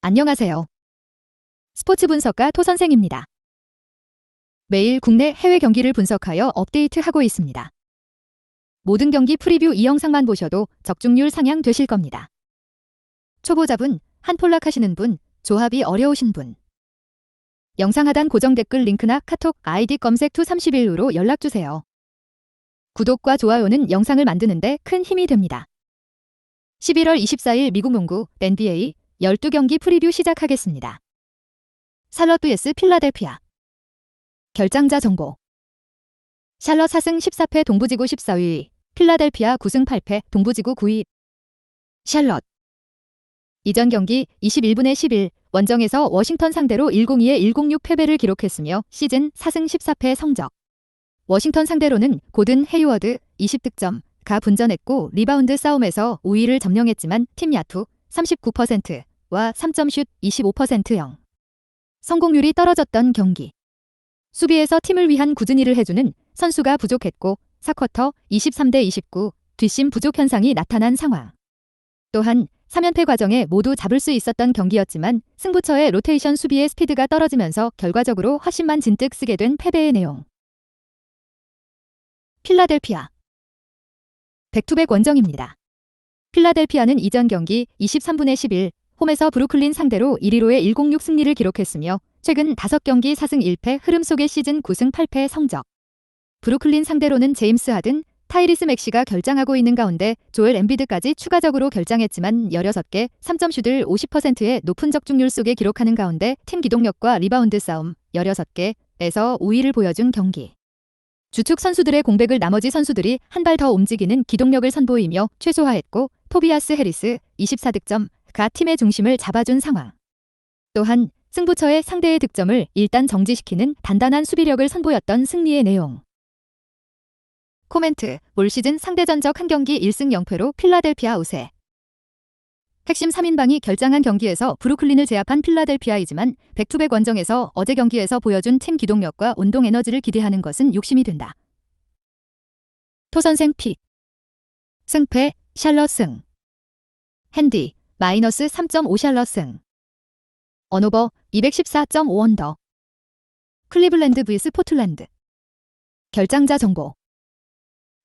안녕하세요. 스포츠 분석가 토선생입니다. 매일 국내 해외 경기를 분석하여 업데이트하고 있습니다. 모든 경기 프리뷰 이 영상만 보셔도 적중률 상향 되실 겁니다. 초보자분, 한폴락 하시는 분, 조합이 어려우신 분. 영상 하단 고정 댓글 링크나 카톡 아이디 검색 투 31으로 연락주세요. 구독과 좋아요는 영상을 만드는데 큰 힘이 됩니다. 11월 24일 미국 농구 NBA 12경기 프리뷰 시작하겠습니다. 샬럿 vs 필라델피아. 결장자 정보. 샬럿 4승 14패 동부지구 14위, 필라델피아 9승 8패 동부지구 9위. 샬럿. 이전 경기 21분의 11, 원정에서 워싱턴 상대로 102에 106 패배를 기록했으며 시즌 4승 14패 성적. 워싱턴 상대로는 고든 헤이워드 20득점,가 분전했고 리바운드 싸움에서 우위를 점령했지만 팀 야투 39%와 3점슛 25%영. 성공률이 떨어졌던 경기. 수비에서 팀을 위한 굳은 일을 해주는 선수가 부족했고 4쿼터 23대 29 뒷심 부족 현상이 나타난 상황. 또한 3연패 과정에 모두 잡을 수 있었던 경기였지만 승부처의 로테이션 수비의 스피드가 떨어지면서 결과적으로 훨씬만 진뜩 쓰게 된 패배의 내용. 필라델피아. 백투백 원정입니다. 필라델피아는 이전 경기 23분의 11, 홈에서 브루클린 상대로 1위로의 106 승리를 기록했으며 최근 5경기 4승 1패 흐름 속의 시즌 9승 8패 성적. 브루클린 상대로는 제임스 하든, 타이리스 맥시가 결장하고 있는 가운데 조엘 엠비드까지 추가적으로 결장했지만 16개 3점슛을 50%의 높은 적중률 속에 기록하는 가운데 팀 기동력과 리바운드 싸움 16개에서 우위를 보여준 경기. 주축 선수들의 공백을 나머지 선수들이 한 발 더 움직이는 기동력을 선보이며 최소화했고 토비아스 해리스 24득점,가 팀의 중심을 잡아준 상황. 또한 승부처의 상대의 득점을 일단 정지시키는 단단한 수비력을 선보였던 승리의 내용. 코멘트, 올 시즌 상대 전적 한 경기 1승 0패로 필라델피아 우세. 핵심 3인방이 결장한 경기에서 브루클린을 제압한 필라델피아이지만 백투백 원정에서 어제 경기에서 보여준 팀 기동력과 운동 에너지를 기대하는 것은 욕심이 된다. 토선생 픽. 승패, 샬럿 승. 핸디, 마이너스 3.5 샬럿 승. 언오버, 214.5 언더. 클리블랜드 vs 포틀랜드. 결장자 정보.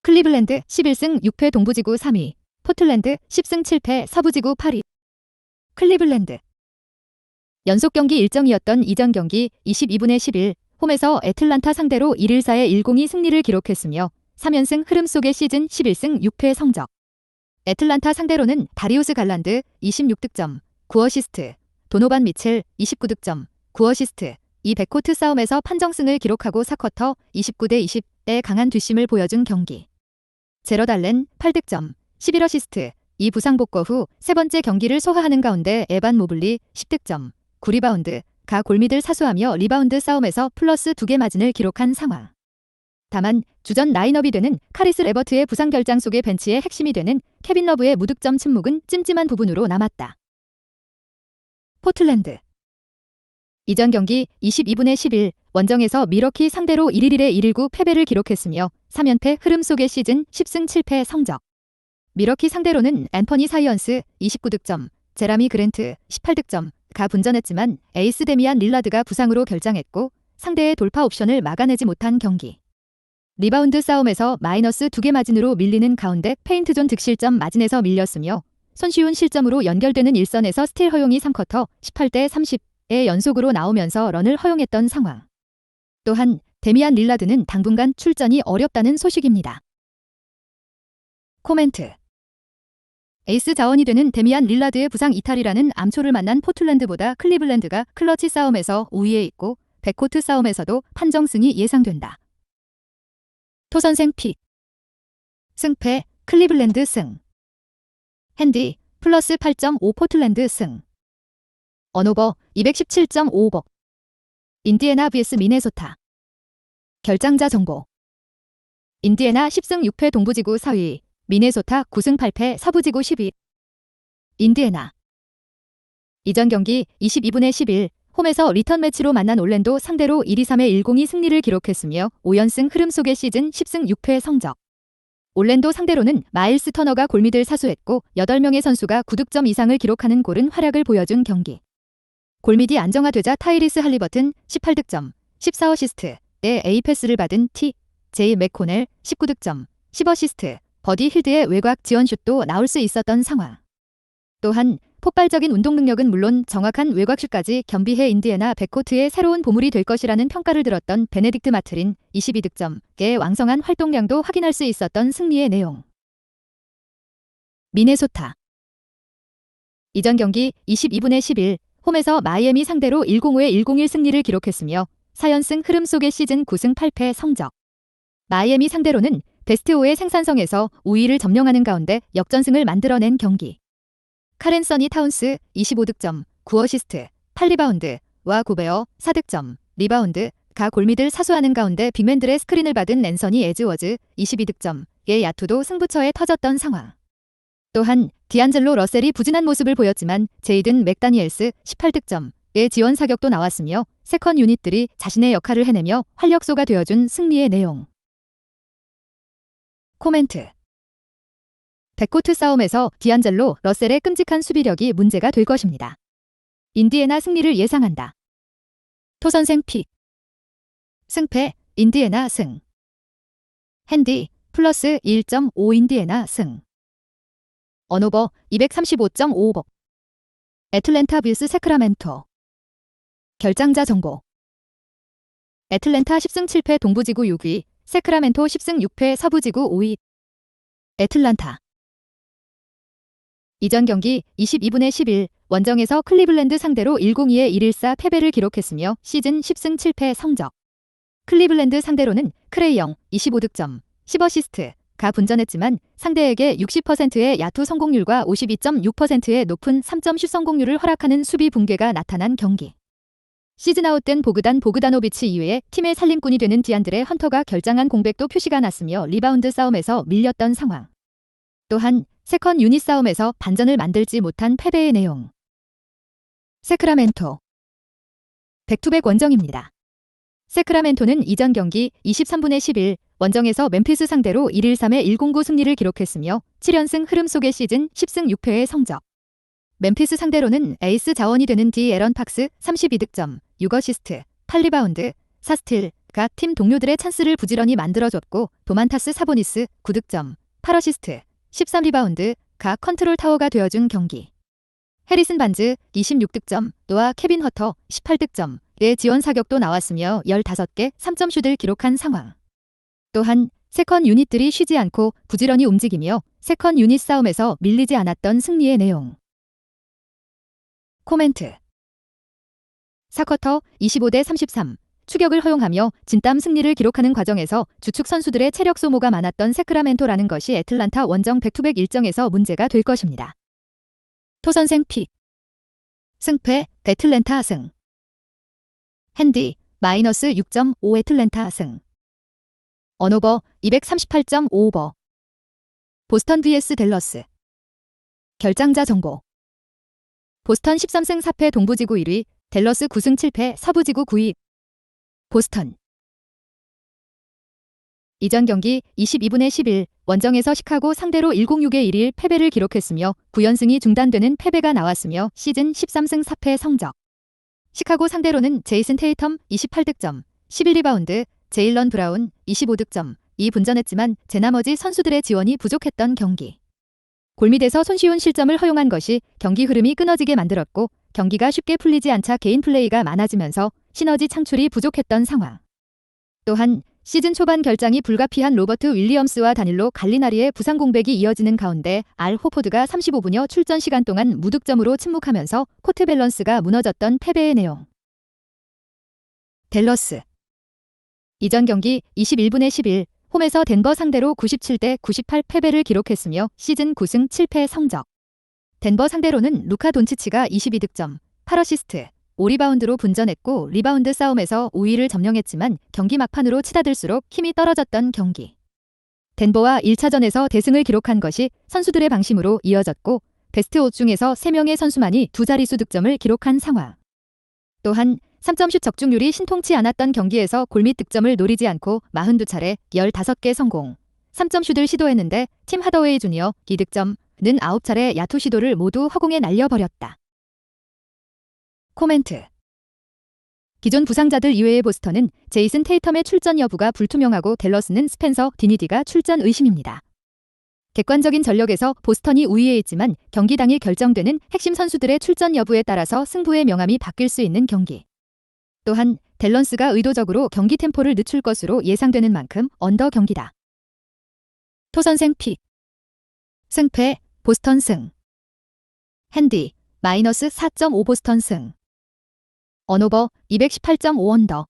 클리블랜드 11승 6패 동부지구 3위, 포틀랜드 10승 7패 서부지구 8위. 클리블랜드. 연속 경기 일정이었던 이전 경기 22분의 11, 홈에서 애틀란타 상대로 114에 102 승리를 기록했으며 3연승 흐름 속의 시즌 11승 6패 성적. 애틀란타 상대로는 다리우스 갈란드 26득점, 9어시스트, 도노반 미첼 29득점, 9어시스트, 이 백코트 싸움에서 판정승을 기록하고 4쿼터 29대 20의 강한 뒷심을 보여준 경기. 제럿 알렌 8득점, 11어시스트, 이 부상 복구 후 세 번째 경기를 소화하는 가운데 에반 모블리 10득점, 9리바운드,가 골밑을 사수하며 리바운드 싸움에서 플러스 2개 마진을 기록한 상황. 다만 주전 라인업이 되는 카리스 레버트의 부상 결장 속의 벤치의 핵심이 되는 케빈 러브의 무득점 침묵은 찜찜한 부분으로 남았다. 포틀랜드. 이전 경기 22분의 11, 원정에서 밀워키 상대로 111에 119 패배를 기록했으며 3연패 흐름 속의 시즌 10승 7패 성적. 밀워키 상대로는 앤퍼니 사이언스 29득점, 제라미 그랜트 18득점,가 분전했지만 에이스 데미안 릴라드가 부상으로 결장했고 상대의 돌파 옵션을 막아내지 못한 경기. 리바운드 싸움에서 마이너스 2개 마진으로 밀리는 가운데 페인트존 득실점 마진에서 밀렸으며 손쉬운 실점으로 연결되는 일선에서 스틸 허용이 3쿼터 18대 30의 연속으로 나오면서 런을 허용했던 상황. 또한 데미안 릴라드는 당분간 출전이 어렵다는 소식입니다. 코멘트. 에이스 자원이 되는 데미안 릴라드의 부상 이탈이라는 암초를 만난 포틀랜드보다 클리블랜드가 클러치 싸움에서 우위에 있고 백코트 싸움에서도 판정승이 예상된다. 토선생 픽. 승패, 클리블랜드 승. 핸디, 플러스 8.5 포틀랜드 승. 언오버, 217.5억. 인디애나 vs 미네소타. 결장자 정보. 인디애나 10승 6패 동부지구 4위, 미네소타 9승 8패 서부지구 10위. 인디애나. 이전 경기 22분의 11, 홈에서 리턴 매치로 만난 올랜도 상대로 123에 102 승리를 기록했으며 5연승 흐름 속의 시즌 10승 6패 성적. 올랜도 상대로는 마일스 터너가 골밑을 사수했고 8명의 선수가 9득점 이상을 기록하는 고른 활약을 보여준 경기. 골밑이 안정화되자 타이리스 할리버튼 18득점, 14어시스트의 A패스를 받은 T.J. 맥코넬 19득점, 10어시스트, 버디 힐드의 외곽 지원슛도 나올 수 있었던 상황. 또한 폭발적인 운동 능력은 물론 정확한 외곽슛까지 겸비해 인디애나 백코트의 새로운 보물이 될 것이라는 평가를 들었던 베네딕트 마트린 22득점의 왕성한 활동량도 확인할 수 있었던 승리의 내용. 미네소타. 이전 경기 22분의 11, 홈에서 마이애미 상대로 105의 101 승리를 기록했으며 4연승 흐름 속의 시즌 9승 8패 성적. 마이애미 상대로는 베스트 5의 생산성에서 우위를 점령하는 가운데 역전승을 만들어낸 경기. 카렌 써니 타운스 25득점, 9어시스트, 8리바운드와 고베어 4득점, 리바운드가 골밑을 사수하는 가운데 빅맨들의 스크린을 받은 앤서니 에즈워즈 22득점의 야투도 승부처에 터졌던 상황. 또한 디안젤로 러셀이 부진한 모습을 보였지만 제이든 맥다니엘스 18득점의 지원 사격도 나왔으며 세컨 유닛들이 자신의 역할을 해내며 활력소가 되어준 승리의 내용. 코멘트. 백코트 싸움에서 디안젤로 러셀의 끔찍한 수비력이 문제가 될 것입니다. 인디애나 승리를 예상한다. 토선생 픽. 승패 인디애나 승. 핸디 플러스 1.5 인디애나 승. 언오버 235.5버. 애틀랜타 빌스 세크라멘토. 결장자 정보. 애틀랜타 10승 7패 동부지구 6위, 세크라멘토 10승 6패 서부지구 5위. 애틀란타. 이전 경기 22분의 11, 원정에서 클리블랜드 상대로 102의 114 패배를 기록했으며 시즌 10승 7패 성적. 클리블랜드 상대로는 크레이 영 25득점, 10어시스트가 분전했지만 상대에게 60%의 야투 성공률과 52.6%의 높은 3점 슛 성공률을 허락하는 수비 붕괴가 나타난 경기. 시즌 아웃된 보그단 보그다노비치 이외에 팀의 살림꾼이 되는 디안드레 헌터가 결장한 공백도 표시가 났으며 리바운드 싸움에서 밀렸던 상황. 또한 세컨 유닛 싸움에서 반전을 만들지 못한 패배의 내용. 세크라멘토. 백투백 원정입니다. 세크라멘토는 이전 경기 23분의 11, 원정에서 멤피스 상대로 113의 109 승리를 기록했으며 7연승 흐름 속의 시즌 10승 6패의 성적. 멤피스 상대로는 에이스 자원이 되는 디에런 팍스 32득점, 6어시스트, 8리바운드, 4스틸가 팀 동료들의 찬스를 부지런히 만들어줬고 도만타스 사보니스 9득점, 8어시스트, 13리바운드가 컨트롤 타워가 되어준 경기. 해리슨 반즈 26득점, 노아 케빈 허터 18득점의 지원 사격도 나왔으며 15개 3점슛을 기록한 상황. 또한 세컨 유닛들이 쉬지 않고 부지런히 움직이며 세컨 유닛 싸움에서 밀리지 않았던 승리의 내용. 코멘트. 4쿼터 25대 33, 추격을 허용하며 진땀 승리를 기록하는 과정에서 주축 선수들의 체력 소모가 많았던 세크라멘토라는 것이 애틀란타 원정 백투백 일정에서 문제가 될 것입니다. 토선생 픽. 승패 애틀랜타 승. 핸디 마이너스 6.5 애틀랜타 승. 언오버 238.5버. 보스턴 vs 댈러스. 결장자 정보. 보스턴 13승 4패 동부지구 1위, 댈러스 9승 7패 서부지구 9위. 보스턴. 이전 경기 22분의 11, 원정에서 시카고 상대로 106의 1일 패배를 기록했으며 9연승이 중단되는 패배가 나왔으며 시즌 13승 4패 성적. 시카고 상대로는 제이슨 테이텀 28득점, 11리바운드, 제일런 브라운 25득점이 분전했지만 제나머지 선수들의 지원이 부족했던 경기. 골밑에서 손쉬운 실점을 허용한 것이 경기 흐름이 끊어지게 만들었고 경기가 쉽게 풀리지 않자 개인 플레이가 많아지면서 시너지 창출이 부족했던 상황. 또한 시즌 초반 결장이 불가피한 로버트 윌리엄스와 다닐로 갈리나리의 부상 공백이 이어지는 가운데 알 호포드가 35분여 출전 시간 동안 무득점으로 침묵하면서 코트 밸런스가 무너졌던 패배의 내용. 댈러스. 이전 경기 21분의 11, 홈에서 덴버 상대로 97대 98 패배를 기록했으며 시즌 9승 7패 성적. 덴버 상대로는 루카 돈치치가 22득점, 8어시스트, 5리바운드로 분전했고 리바운드 싸움에서 우위를 점령했지만 경기 막판으로 치닫을수록 힘이 떨어졌던 경기. 덴버와 1차전에서 대승을 기록한 것이 선수들의 방심으로 이어졌고 베스트 5 중에서 3명의 선수만이 두 자릿수 득점을 기록한 상황. 또한 3점슛 적중률이 신통치 않았던 경기에서 골밑 득점을 노리지 않고 42차례 15개 성공. 3점슛을 시도했는데 팀 하더웨이 주니어 2득점는 9차례 야투 시도를 모두 허공에 날려버렸다. 코멘트. 기존 부상자들 이외의 보스턴은 제이슨 테이텀의 출전 여부가 불투명하고 댈러스는 스펜서 디니디가 출전 의심입니다. 객관적인 전력에서 보스턴이 우위에 있지만 경기 당일 결정되는 핵심 선수들의 출전 여부에 따라서 승부의 명암이 바뀔 수 있는 경기. 또한 댈런스가 의도적으로 경기 템포를 늦출 것으로 예상되는 만큼 언더 경기다. 토선생 픽. 승패 보스턴 승. 핸디 마이너스 4.5 보스턴 승. 언오버 218.5 언더.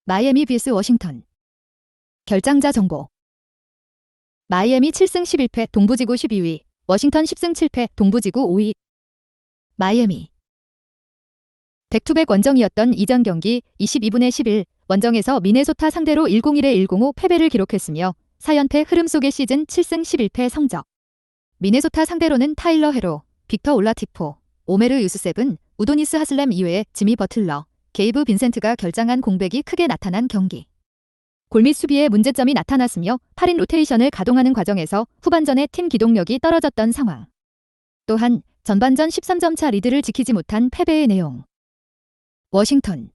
마이애미 vs 워싱턴. 결장자 정보. 마이애미 7승 11패 동부지구 12위, 워싱턴 10승 7패 동부지구 5위. 마이애미. 백투백 원정이었던 이전 경기 22분의 11, 원정에서 미네소타 상대로 101에 105 패배를 기록했으며 4연패 흐름 속의 시즌 7승 11패 성적. 미네소타 상대로는 타일러 헤로, 빅터 올라티포, 오메르 유스셉은 우도니스 하슬렘 이외에 지미 버틀러, 게이브 빈센트가 결장한 공백이 크게 나타난 경기. 골밑 수비에 문제점이 나타났으며 8인 로테이션을 가동하는 과정에서 후반전에 팀 기동력이 떨어졌던 상황. 또한 전반전 13점 차 리드를 지키지 못한 패배의 내용. 워싱턴.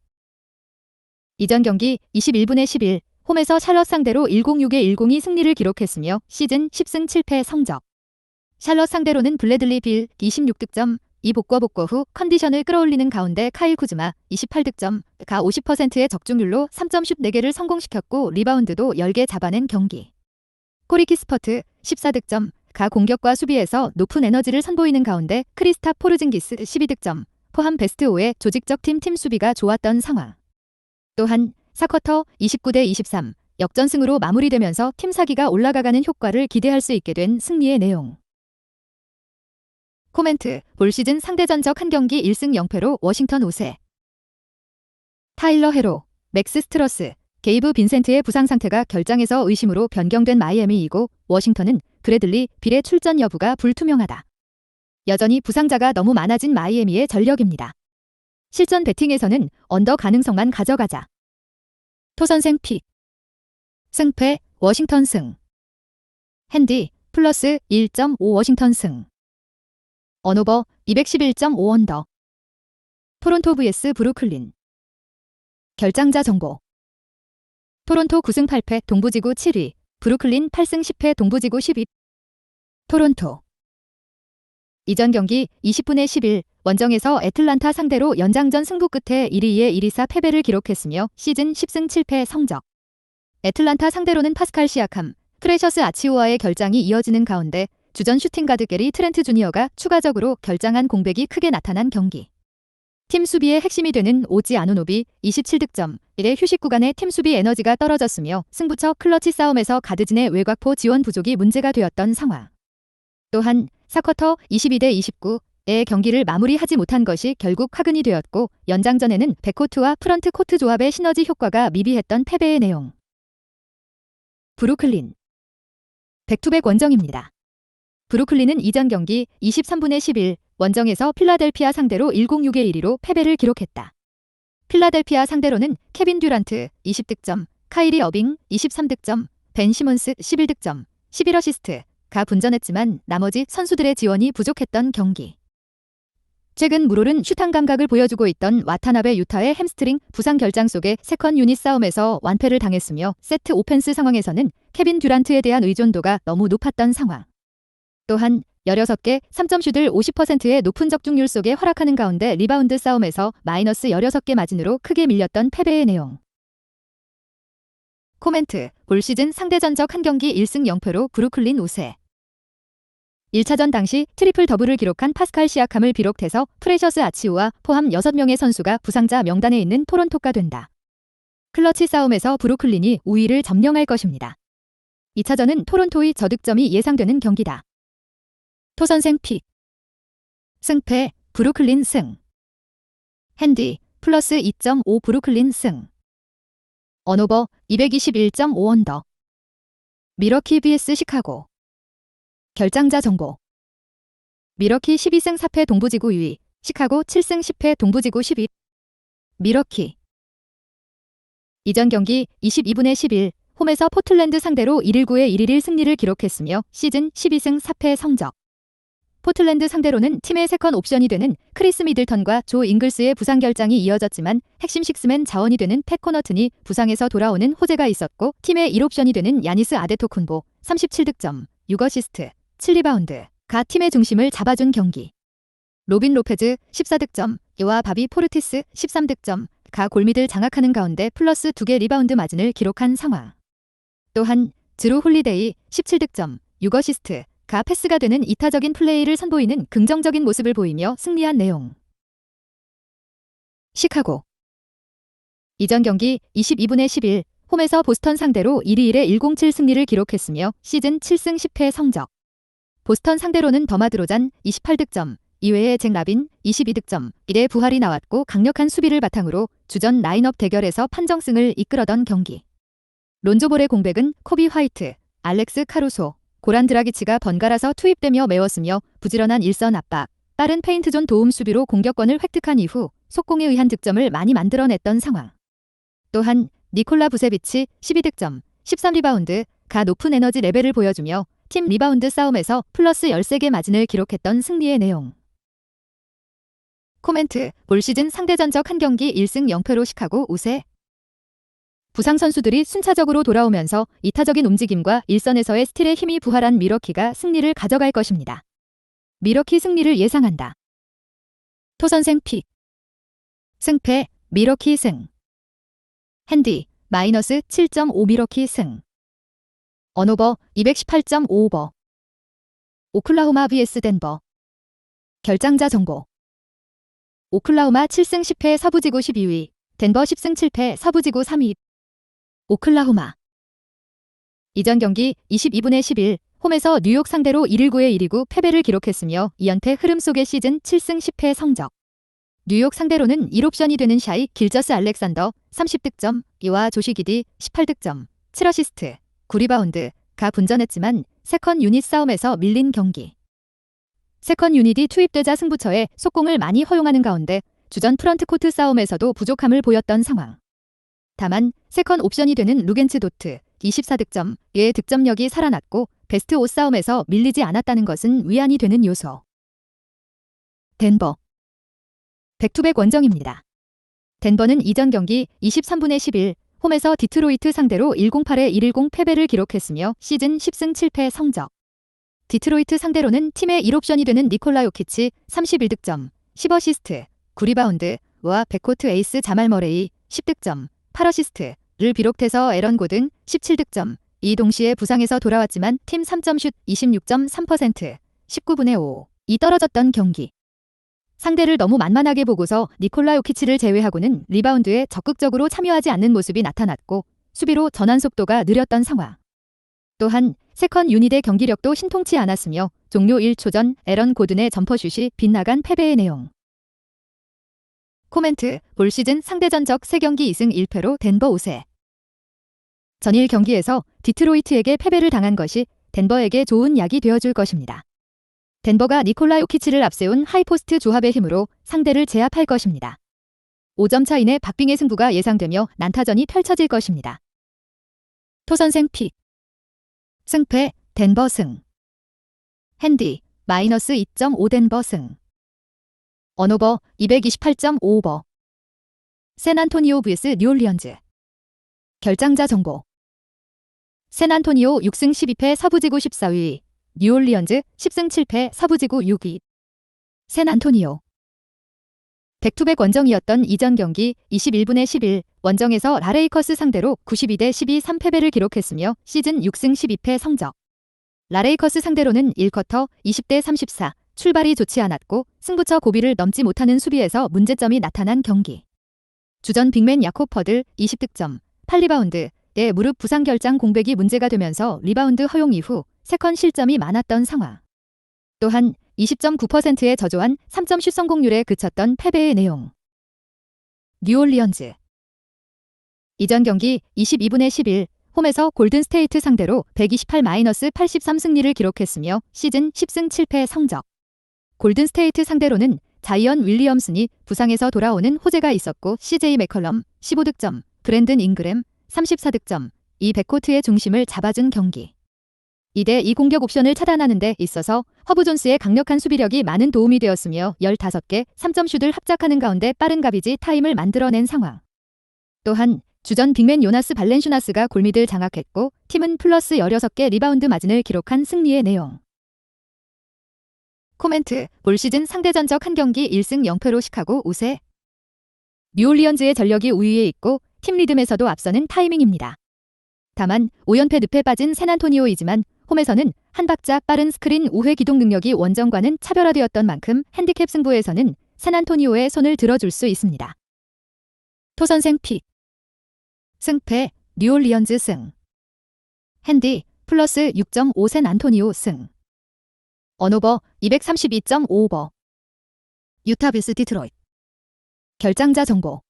이전 경기 21분의 11, 홈에서 샬럿 상대로 106에 102 승리를 기록했으며 시즌 10승 7패 성적. 샬럿 상대로는 블래들리 빌 26득점, 이 복구 후 컨디션을 끌어올리는 가운데 카일 쿠즈마 28득점, 가 50%의 적중률로 3점슛 4개를 성공시켰고 리바운드도 10개 잡아낸 경기. 코리키 스퍼트 14득점, 가 공격과 수비에서 높은 에너지를 선보이는 가운데 크리스타 포르징기스 12득점, 포함 베스트 5의 조직적 팀 수비가 좋았던 상황. 또한 4쿼터 29대 23, 역전승으로 마무리되면서 팀 사기가 올라가가는 효과를 기대할 수 있게 된 승리의 내용. 코멘트. 볼 시즌 상대 전적 한 경기 1승 0패로 워싱턴 우세. 타일러 헤로, 맥스 스트러스, 게이브 빈센트의 부상 상태가 결장에서 의심으로 변경된 마이애미이고 워싱턴은 브래들리 빌의 출전 여부가 불투명하다. 여전히 부상자가 너무 많아진 마이애미의 전력입니다. 실전 배팅에서는 언더 가능성만 가져가자. 토선생 픽. 승패 워싱턴 승. 핸디 플러스 1.5 워싱턴 승. 언오버 211.5 언더. 토론토 vs 브루클린. 결장자 정보. 토론토 9승 8패 동부지구 7위, 브루클린 8승 10패 동부지구 10위. 토론토. 이전 경기 20분의 11, 원정에서 애틀란타 상대로 연장전 승부 끝에 1위에 1-2-4 패배를 기록했으며 시즌 10승 7패 성적. 애틀란타 상대로는 파스칼 시아캄, 프레셔스 아치오와의 결장이 이어지는 가운데 주전 슈팅가드 게리 트렌트 주니어가 추가적으로 결장한 공백이 크게 나타난 경기. 팀 수비의 핵심이 되는 오지 아누노비 27득점, 1의 휴식 구간에 팀 수비 에너지가 떨어졌으며 승부처 클러치 싸움에서 가드진의 외곽포 지원 부족이 문제가 되었던 상황. 또한 4쿼터 22대 29의 경기를 마무리하지 못한 것이 결국 화근이 되었고 연장전에는 백코트와 프런트 코트 조합의 시너지 효과가 미비했던 패배의 내용. 브루클린. 백투백 원정입니다. 브루클린은 이전 경기 23분의 11, 원정에서 필라델피아 상대로 106에 1위로 패배를 기록했다. 필라델피아 상대로는 케빈 듀란트 20득점, 카이리 어빙 23득점, 벤 시몬스 11득점, 11어시스트가 분전했지만 나머지 선수들의 지원이 부족했던 경기. 최근 무롤은 슈팅 감각을 보여주고 있던 와타나베 유타의 햄스트링 부상 결장 속에 세컨 유닛 싸움에서 완패를 당했으며 세트 오펜스 상황에서는 케빈 듀란트에 대한 의존도가 너무 높았던 상황. 또한 16개 3점슛을 50%의 높은 적중률 속에 활약하는 가운데 리바운드 싸움에서 마이너스 16개 마진으로 크게 밀렸던 패배의 내용. 코멘트. 볼 시즌 상대 전적 한 경기 1승 0패로 브루클린 우세. 1차전 당시 트리플 더블을 기록한 파스칼 시아캄을 비롯해서 프레셔스 아치오와 포함 6명의 선수가 부상자 명단에 있는 토론토가 된다. 클러치 싸움에서 브루클린이 우위를 점령할 것입니다. 2차전은 토론토의 저득점이 예상되는 경기다. 토선생 픽. 승패 브루클린 승. 핸디 플러스 2.5 브루클린 승. 언오버 221.5 언더. 미러키 vs 시카고. 결장자 정보. 미러키 12승 4패 동부지구 2위, 시카고 7승 10패 동부지구 10위. 미러키. 이전 경기 22분의 11, 홈에서 포틀랜드 상대로 119에 111 승리를 기록했으며 시즌 12승 4패 성적. 포틀랜드 상대로는 팀의 세컨 옵션이 되는 크리스 미들턴과 조 잉글스의 부상 결장이 이어졌지만 핵심 식스맨 자원이 되는 팻 코너튼이 부상에서 돌아오는 호재가 있었고 팀의 1옵션이 되는 야니스 아데토쿤보 37득점, 6어시스트, 7리바운드가 팀의 중심을 잡아준 경기. 로빈 로페즈 14득점, 이와 바비 포르티스 13득점가 골밑을 장악하는 가운데 플러스 2개 리바운드 마진을 기록한 상황. 또한 드루 홀리데이 17득점, 6어시스트가 패스가 되는 이타적인 플레이를 선보이는 긍정적인 모습을 보이며 승리한 내용. 시카고 이전 경기 22분의 11 홈에서 보스턴 상대로 1위 1의 107 승리를 기록했으며 시즌 7승 10패 성적. 보스턴 상대로는 더마드로잔 28득점, 이외에 잭 라빈 22득점, 1의 부활이 나왔고 강력한 수비를 바탕으로 주전 라인업 대결에서 판정승을 이끌어던 경기. 론조볼의 공백은 코비 화이트, 알렉스 카루소, 고란 드라기치가 번갈아서 투입되며 메웠으며 부지런한 일선 압박, 빠른 페인트존 도움 수비로 공격권을 획득한 이후 속공에 의한 득점을 많이 만들어냈던 상황. 또한 니콜라 부세비치 12득점, 13리바운드가 높은 에너지 레벨을 보여주며 팀 리바운드 싸움에서 플러스 13개 마진을 기록했던 승리의 내용. 코멘트, 올 시즌 상대 전적 한 경기 1승 0패로 시카고 우세. 부상 선수들이 순차적으로 돌아오면서 이타적인 움직임과 일선에서의 스틸에 힘이 부활한 밀워키가 승리를 가져갈 것입니다. 밀워키 승리를 예상한다. 토선생 픽. 승패, 밀워키 승. 핸디, 마이너스 7.5 밀워키 승. 언오버, 218.5 오버. 오클라호마 vs 덴버. 결장자 정보. 오클라호마 7승 10패 서부지구 12위, 덴버 10승 7패 서부지구 3위. 오클라호마. 이전 경기 22분의 11 홈에서 뉴욕 상대로 119의 129 패배를 기록했으며 2연패 흐름 속의 시즌 7승 10패 성적. 뉴욕 상대로는 1옵션이 되는 샤이 길저스 알렉산더 30득점, 이와 조시 기디 18득점, 7어시스트, 9리바운드가 분전했지만 세컨 유닛 싸움에서 밀린 경기. 세컨 유닛이 투입되자 승부처에 속공을 많이 허용하는 가운데 주전 프런트코트 싸움에서도 부족함을 보였던 상황. 다만 세컨 옵션이 되는 루겐츠 도트 24득점의 득점력이 살아났고 베스트 5 싸움에서 밀리지 않았다는 것은 위안이 되는 요소. 덴버. 백투백 원정입니다. 덴버는 이전 경기 23분의 11 홈에서 디트로이트 상대로 108의 110 패배를 기록했으며 시즌 10승 7패 성적. 디트로이트 상대로는 팀의 1옵션이 되는 니콜라 요키치 31득점, 10어시스트, 9리바운드와 백코트 에이스 자말 머레이 10득점, 8어시스트를 비롯해서 에런 고든 17득점, 이 동시에 부상에서 돌아왔지만 팀 3점슛 26.3%, 19분의 5이 떨어졌던 경기. 상대를 너무 만만하게 보고서 니콜라 요키치를 제외하고는 리바운드에 적극적으로 참여하지 않는 모습이 나타났고 수비로 전환 속도가 느렸던 상황. 또한 세컨 유닛의 경기력도 신통치 않았으며 종료 1초 전 에런 고든의 점퍼슛이 빗나간 패배의 내용. 코멘트, 올 시즌 상대 전적 3경기 2승 1패로 덴버 우세. 전일 경기에서 디트로이트에게 패배를 당한 것이 덴버에게 좋은 약이 되어줄 것입니다. 덴버가 니콜라 요키치를 앞세운 하이포스트 조합의 힘으로 상대를 제압할 것입니다. 5점 차이 내 박빙의 승부가 예상되며 난타전이 펼쳐질 것입니다. 토선생 픽. 승패, 덴버 승. 핸디, 마이너스 2.5 덴버 승. 언오버, 228.5 오버. 샌안토니오 vs 뉴올리언즈. 결장자 정보. 샌안토니오 6승 12패 서부지구 14위, 뉴올리언즈 10승 7패 서부지구 6위. 샌안토니오. 백투백 원정이었던 이전 경기 21분의 11 원정에서 라레이커스 상대로 92대 12 3패배를 기록했으며 시즌 6승 12패 성적. 라레이커스 상대로는 1쿼터 20대 34 출발이 좋지 않았고 승부처 고비를 넘지 못하는 수비에서 문제점이 나타난 경기. 주전 빅맨 야콥 퍼들 20득점, 8리바운드의 무릎 부상 결장 공백이 문제가 되면서 리바운드 허용 이후 세컨 실점이 많았던 상황. 또한 20.9%의 저조한 3점 슛 성공률에 그쳤던 패배의 내용. 뉴올리언즈. 이전 경기 22분의 11 홈에서 골든스테이트 상대로 128-83 승리를 기록했으며 시즌 10승 7패 성적. 골든스테이트 상대로는 자이언 윌리엄슨이 부상에서 돌아오는 호재가 있었고 CJ 맥컬럼 15득점, 브랜든 잉그램 34득점, 이 백코트의 중심을 잡아준 경기. 2대2 공격 옵션을 차단하는 데 있어서 허브 존스의 강력한 수비력이 많은 도움이 되었으며 15개 3점 슛을 합작하는 가운데 빠른 가비지 타임을 만들어낸 상황. 또한 주전 빅맨 요나스 발렌슈나스가 골밑을 장악했고 팀은 플러스 16개 리바운드 마진을 기록한 승리의 내용. 코멘트. 올 시즌 상대전적 한 경기 1승 0패로 시카고 우세. 뉴올리언즈의 전력이 우위에 있고 팀 리듬에서도 앞서는 타이밍입니다. 다만 5연패 늪에 빠진 샌안토니오이지만 홈에서는 한 박자 빠른 스크린 우회 기동 능력이 원정과는 차별화되었던 만큼 핸디캡 승부에서는 샌안토니오의 손을 들어줄 수 있습니다. 토선생 픽. 승패 뉴올리언즈 승. 핸디 플러스 6.5 샌안토니오 승. 언오버 232.5오버. 유타 빌스 디트로이트. 결장자 정보.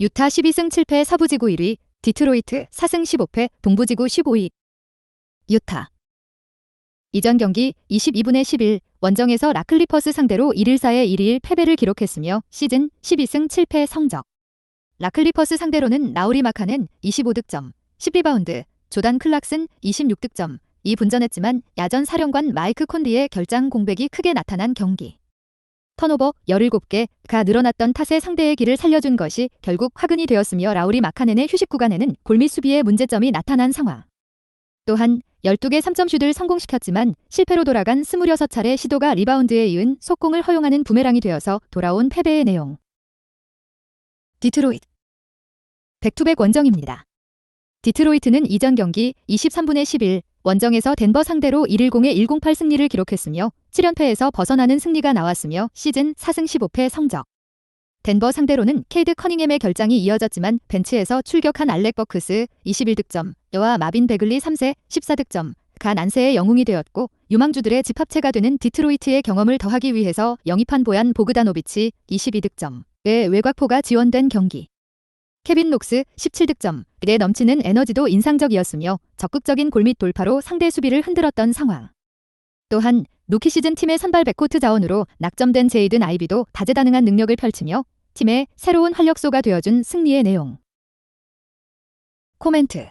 유타 12승 7패 서부지구 1위, 디트로이트 4승 15패 동부지구 15위. 유타. 이전 경기 22분의 11 원정에서 라클리퍼스 상대로 1-1-4의 1-1 패배를 기록했으며 시즌 12승 7패 성적. 라클리퍼스 상대로는 라우리 마카넨 25득점, 10리바운드, 조단 클락슨 26득점, 분전했지만 야전 사령관 마이크 콘리의 결장 공백이 크게 나타난 경기. 턴오버 17개가 늘어났던 탓에 상대의 길을 살려준 것이 결국 화근이 되었으며 라우리 마카넨의 휴식 구간에는 골밑 수비에 문제점이 나타난 상황. 또한 12개 3점슛을 성공시켰지만 실패로 돌아간 26차례 시도가 리바운드에 이은 속공을 허용하는 부메랑이 되어서 돌아온 패배의 내용. 디트로이트. 백투백 원정입니다. 디트로이트는 이전 경기 23분의 11 원정에서 덴버 상대로 110의 108 승리를 기록했으며 7연패에서 벗어나는 승리가 나왔으며 시즌 4승 15패 성적. 덴버 상대로는 케이드 커닝햄의 결장이 이어졌지만 벤치에서 출격한 알렉 버크스 21득점, 여와 마빈 베글리 3세 14득점,가 난세의 영웅이 되었고 유망주들의 집합체가 되는 디트로이트의 경험을 더하기 위해서 영입한 보얀 보그다노비치 22득점의 외곽포가 지원된 경기. 케빈 녹스 17득점에 넘치는 에너지도 인상적이었으며 적극적인 골밑 돌파로 상대 수비를 흔들었던 상황. 또한 루키 시즌 팀의 선발 백코트 자원으로 낙점된 제이든 아이비도 다재다능한 능력을 펼치며 팀의 새로운 활력소가 되어준 승리의 내용. 코멘트.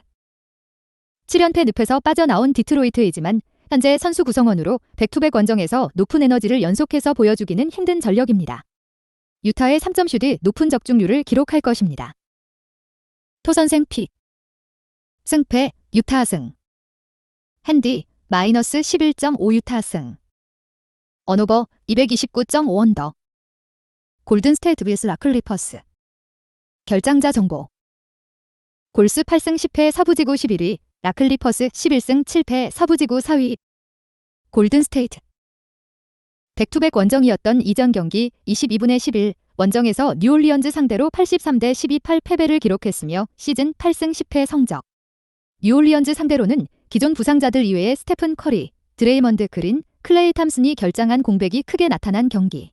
7연패 늪에서 빠져나온 디트로이트이지만 현재 선수 구성원으로 백투백 원정에서 높은 에너지를 연속해서 보여주기는 힘든 전력입니다. 유타의 3점슛이 높은 적중률을 기록할 것입니다. 토선생 픽. 승패 유타 승. 핸디 마이너스 11.5 유타 승. 언오버 229.5 언더. 골든 스테이트 빌스 라클리퍼스. 결장자 정보. 골스 8승 10패 서부지구 11위, 라클리퍼스 11승 7패 서부지구 4위. 골든 스테이트. 백투백 원정이었던 이전 경기 22분의 11 원정에서 뉴올리언즈 상대로 83대 12 8패배를 기록했으며 시즌 8승 10패 성적. 뉴올리언즈 상대로는 기존 부상자들 이외에 스테픈 커리, 드레이먼드 그린, 클레이 탐슨이 결장한 공백이 크게 나타난 경기.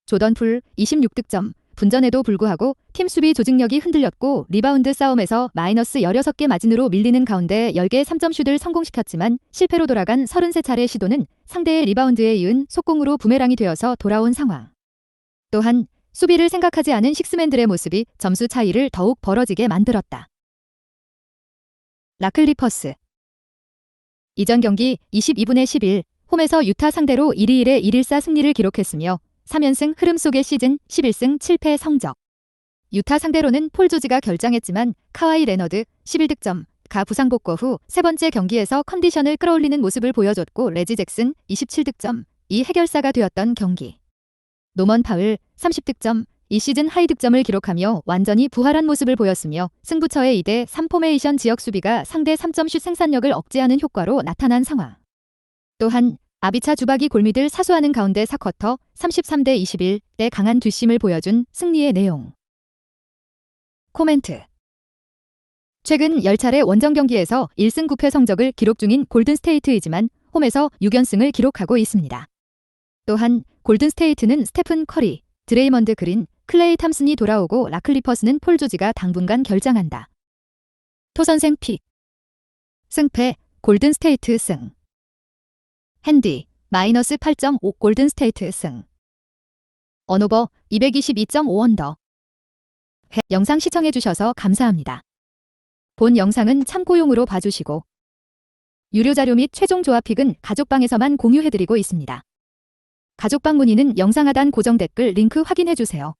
조던 풀 26득점, 분전에도 불구하고 팀 수비 조직력이 흔들렸고 리바운드 싸움에서 마이너스 16개 마진으로 밀리는 가운데 10개 3점슛을 성공시켰지만 실패로 돌아간 33차례 시도는 상대의 리바운드에 이은 속공으로 부메랑이 되어서 돌아온 상황. 또한 수비를 생각하지 않은 식스맨들의 모습이 점수 차이를 더욱 벌어지게 만들었다. 라클리퍼스. 이전 경기 22분의 11 홈에서 유타 상대로 1-1의 1-1-4 승리를 기록했으며 3연승 흐름 속의 시즌 11승 7패 성적. 유타 상대로는 폴 조지가 결장했지만 카와이 레너드 11득점,가 부상 복구 후 세 번째 경기에서 컨디션을 끌어올리는 모습을 보여줬고 레지 잭슨 27득점,이 해결사가 되었던 경기. 노먼 파울 30득점, 이 시즌 하이 득점을 기록하며 완전히 부활한 모습을 보였으며 승부처의 2대3 포메이션 지역 수비가 상대 3점슛 생산력을 억제하는 효과로 나타난 상황. 또한 아비차 주박이 골밑을 사수하는 가운데 4쿼터 33대 21대 강한 뒷심을 보여준 승리의 내용. 코멘트. 최근 10차례 원정 경기에서 1승 9패 성적을 기록 중인 골든스테이트이지만 홈에서 6연승을 기록하고 있습니다. 또한 골든스테이트는 스테픈 커리, 드레이먼드 그린, 클레이 탐슨이 돌아오고 라클리퍼스는 폴 조지가 당분간 결장한다. 토선생 픽. 승패 골든스테이트 승. 핸디 마이너스 8.5 골든스테이트 승. 언오버 222.5 언더. 영상 시청해주셔서 감사합니다. 본 영상은 참고용으로 봐주시고 유료 자료 및 최종 조합픽은 가족방에서만 공유해드리고 있습니다. 가족방 문의는 영상 하단 고정 댓글 링크 확인해주세요.